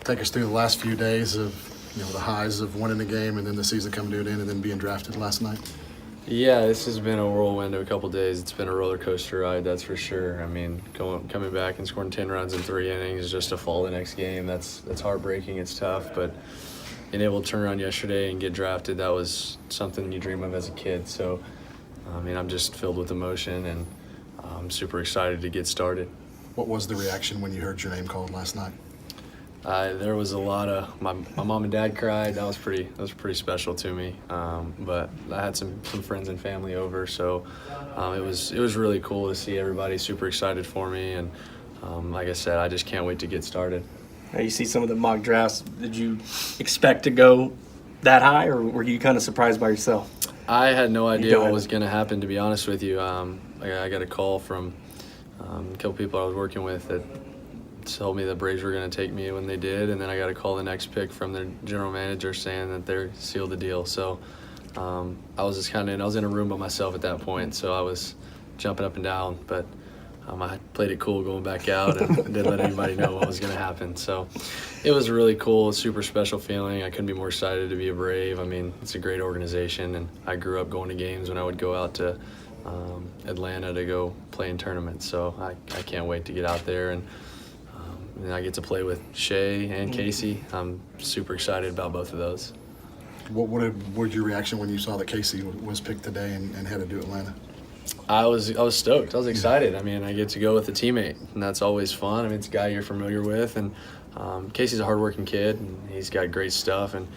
take us through the last few days of the highs of winning the game and then the season coming to an end and then being drafted last night. Yeah, this has been a whirlwind of a couple days. It's been a roller coaster ride, that's for sure. I mean, coming back and scoring 10 runs in 3 innings just to fall the next game, that's heartbreaking. It's tough, but being able to turn around yesterday and get drafted, that was something you dream of as a kid. So, I mean, I'm just filled with emotion, and I'm super excited to get started. What was the reaction when you heard your name called last night? There was a lot of my mom and dad cried. That was pretty special to me. But I had some friends and family over, so it was really cool to see everybody super excited for me. And like I said, I just can't wait to get started. Now you see some of the mock drafts. Did you expect to go that high, or were you kind of surprised by yourself? I had no idea what was going to happen, to be honest with you. I got a call from a couple people I was working with that told me the Braves were going to take me when they did, and then I got a call the next pick from their general manager saying that they're sealed the deal. So I was just I was in a room by myself at that point, so I was jumping up and down, but I played it cool going back out and didn't let anybody know what was going to happen. So it was really cool, a super special feeling. I couldn't be more excited to be a Brave. I mean, it's a great organization, and I grew up going to games when I would go out to Atlanta to go play in tournaments. So I can't wait to get out there, and I get to play with Shea and Casey. I'm super excited about both of those. What was your reaction when you saw that Casey was picked today and headed to Atlanta? I was stoked. I was excited. I mean, I get to go with a teammate, and that's always fun. I mean, it's a guy you're familiar with, and Casey's a hardworking kid, and he's got great stuff, and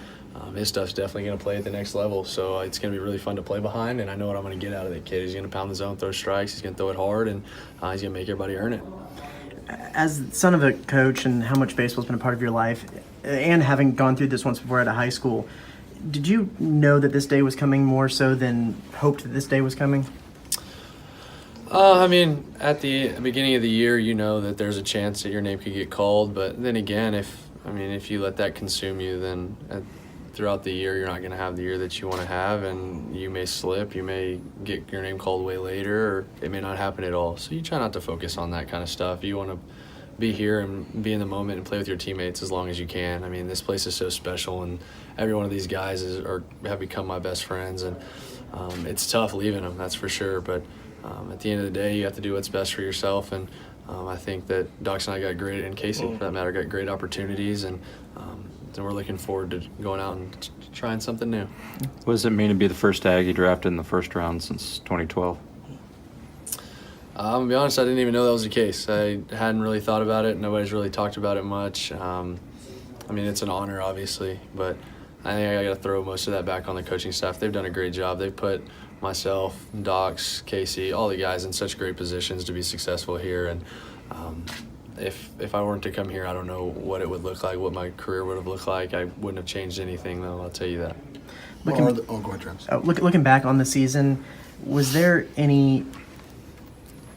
his stuff's definitely going to play at the next level. So it's going to be really fun to play behind, and I know what I'm going to get out of that kid. He's going to pound the zone, throw strikes. He's going to throw it hard, and he's going to make everybody earn it. As son of a coach and how much baseball's been a part of your life, and having gone through this once before at a high school, did you know that this day was coming more so than hoped that this day was coming? I mean, at the beginning of the year, you know that there's a chance that your name could get called. But then again, if you let that consume you, then throughout the year, you're not going to have the year that you want to have, and you may slip. You may get your name called way later, or it may not happen at all. So you try not to focus on that kind of stuff. You want to be here and be in the moment and play with your teammates as long as you can. I mean, this place is so special, and every one of these guys have become my best friends, and it's tough leaving them, that's for sure. But at the end of the day, you have to do what's best for yourself, and I think that Docs and I got great, and Casey, for that matter, got great opportunities, and we're looking forward to going out and trying something new. What does it mean to be the first Aggie drafted in the first round since 2012? I'm going to be honest, I didn't even know that was the case. I hadn't really thought about it. Nobody's really talked about it much. I mean, it's an honor, obviously, but I think I got to throw most of that back on the coaching staff. They've done a great job. They've put myself, Docs, Casey, all the guys in such great positions to be successful here. And if I weren't to come here, I don't know what it would look like, what my career would have looked like. I wouldn't have changed anything, though, I'll tell you that. Go ahead, Travis. Looking back on the season, was there any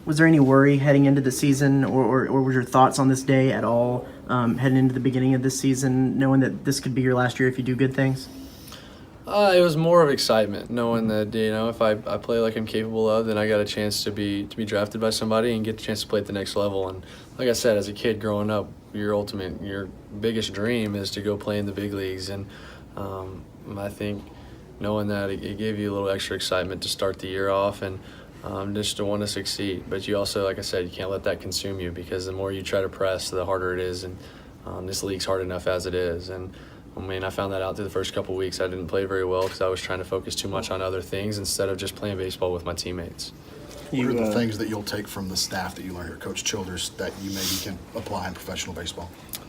worry heading into the season, or were your thoughts on this day at all heading into the beginning of this season, knowing that this could be your last year if you do good things? It was more of excitement, knowing that if I play like I'm capable of, then I got a chance to be drafted by somebody and get a chance to play at the next level. And like I said, as a kid growing up, your biggest dream is to go play in the big leagues. And I think knowing that it gave you a little extra excitement to start the year off and just to want to succeed. But you also, like I said, you can't let that consume you, because the more you try to press, the harder it is. And this league's hard enough as it is. And I mean, I found that out through the first couple of weeks. I didn't play very well because I was trying to focus too much on other things instead of just playing baseball with my teammates. What are the things that you'll take from the staff that you learn here, Coach Childers, that you maybe can apply in professional baseball?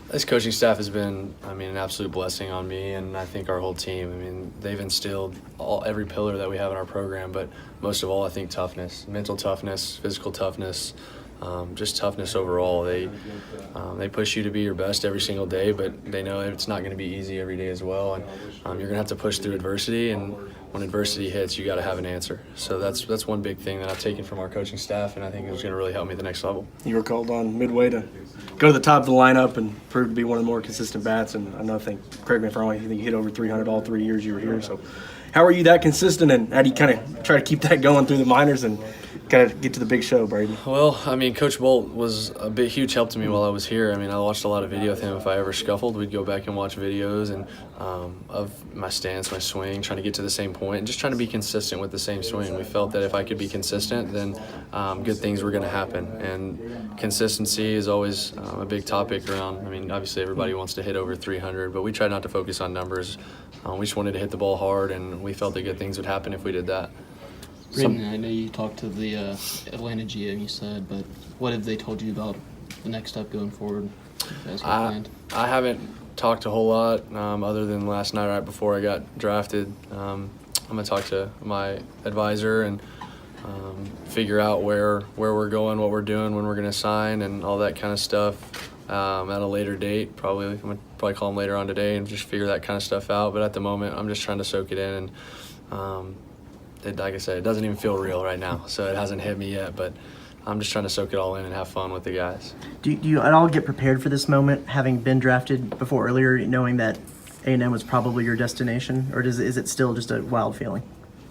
This coaching staff has been, an absolute blessing on me, and I think our whole team. I mean, they've instilled every pillar that we have in our program, but most of all, I think toughness, mental toughness, physical toughness, just toughness overall. They push you to be your best every single day, but they know it's not going to be easy every day as well, and you're going to have to push through adversity, and when adversity hits, you got to have an answer. So that's one big thing that I've taken from our coaching staff, and I think it's going to really help me at the next level. You were called on midway to go to the top of the lineup and prove to be one of the more consistent bats, and I correct me if I'm wrong, I think you hit over 300 all 3 years you were here. So how are you that consistent, and how do you kind of try to keep that going through the minors and Got to get to the big show, Braden. Well, I mean, Coach Bolt was a big, huge help to me while I was here. I mean, I watched a lot of video with him. If I ever scuffled, we'd go back and watch videos and of my stance, my swing, trying to get to the same point, and just trying to be consistent with the same swing. We felt that if I could be consistent, then good things were going to happen. And consistency is always a big topic around. I mean, obviously everybody wants to hit over 300, but we try not to focus on numbers. We just wanted to hit the ball hard, and we felt that good things would happen if we did that. Braden, I know you talked to the Atlanta GM, you said, but what have they told you about the next step going forward as planned? I haven't talked a whole lot other than last night right before I got drafted. I'm going to talk to my advisor and figure out where we're going, what we're doing, when we're going to sign, and all that kind of stuff at a later date. I'm going to probably call him later on today and just figure that kind of stuff out. But at the moment, I'm just trying to soak it in. And like I said, it doesn't even feel real right now, so it hasn't hit me yet. But I'm just trying to soak it all in and have fun with the guys. Do you at all get prepared for this moment, having been drafted before earlier, knowing that A&M was probably your destination, or is it still just a wild feeling?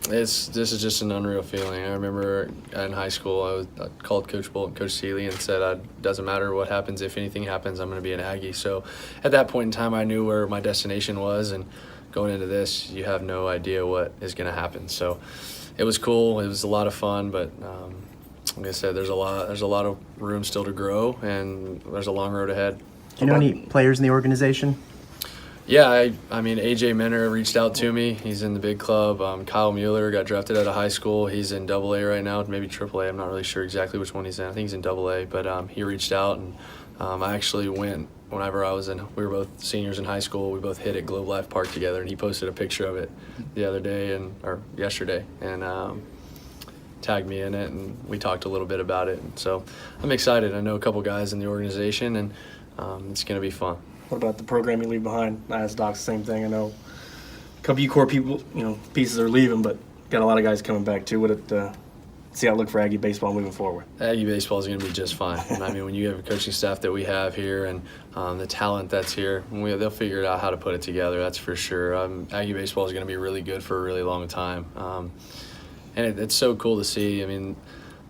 This is just an unreal feeling. I remember in high school, I called Coach Bolt and Coach Seeley and said, doesn't matter what happens, if anything happens, I'm going to be an Aggie. So at that point in time, I knew where my destination was, and going into this, you have no idea what is going to happen. So it was cool. It was a lot of fun, but like I said, there's a lot of room still to grow, and there's a long road ahead. Do you know any players in the organization? Yeah, I mean, AJ Minner reached out to me. He's in the big club. Kyle Mueller got drafted out of high school. He's in AA right now, maybe AAA. I'm not really sure exactly which one he's in. I think he's in AA, but he reached out, and I actually went whenever we were both seniors in high school. We both hit at Globe Life Park together, and he posted a picture of it the other day or yesterday, and tagged me in it, and we talked a little bit about it. And so I'm excited. I know a couple guys in the organization, and it's going to be fun. What about the program you leave behind? I asked Doc the same thing. I know a couple of core people, pieces are leaving, but got a lot of guys coming back too. What's the outlook for Aggie baseball moving forward? Aggie baseball is going to be just fine. And I mean, when you have a coaching staff that we have here and the talent that's here, they'll figure out how to put it together. That's for sure. Aggie baseball is going to be really good for a really long time. And it's so cool to see. I mean,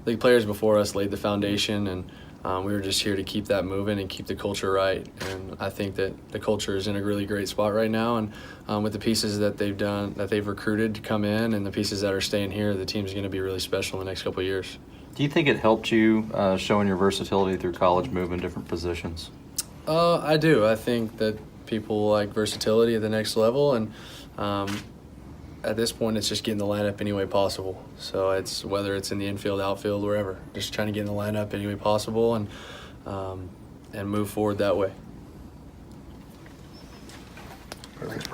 the players before us laid the foundation, and we were just here to keep that moving and keep the culture right. And I think that the culture is in a really great spot right now. And with the pieces that they've recruited to come in, and the pieces that are staying here, the team's going to be really special in the next couple of years. Do you think it helped you showing your versatility through college, moving different positions? I do. I think that people like versatility at the next level, and at this point, it's just getting the lineup any way possible. So it's whether it's in the infield, outfield, wherever, just trying to get in the lineup any way possible and move forward that way. Perfect.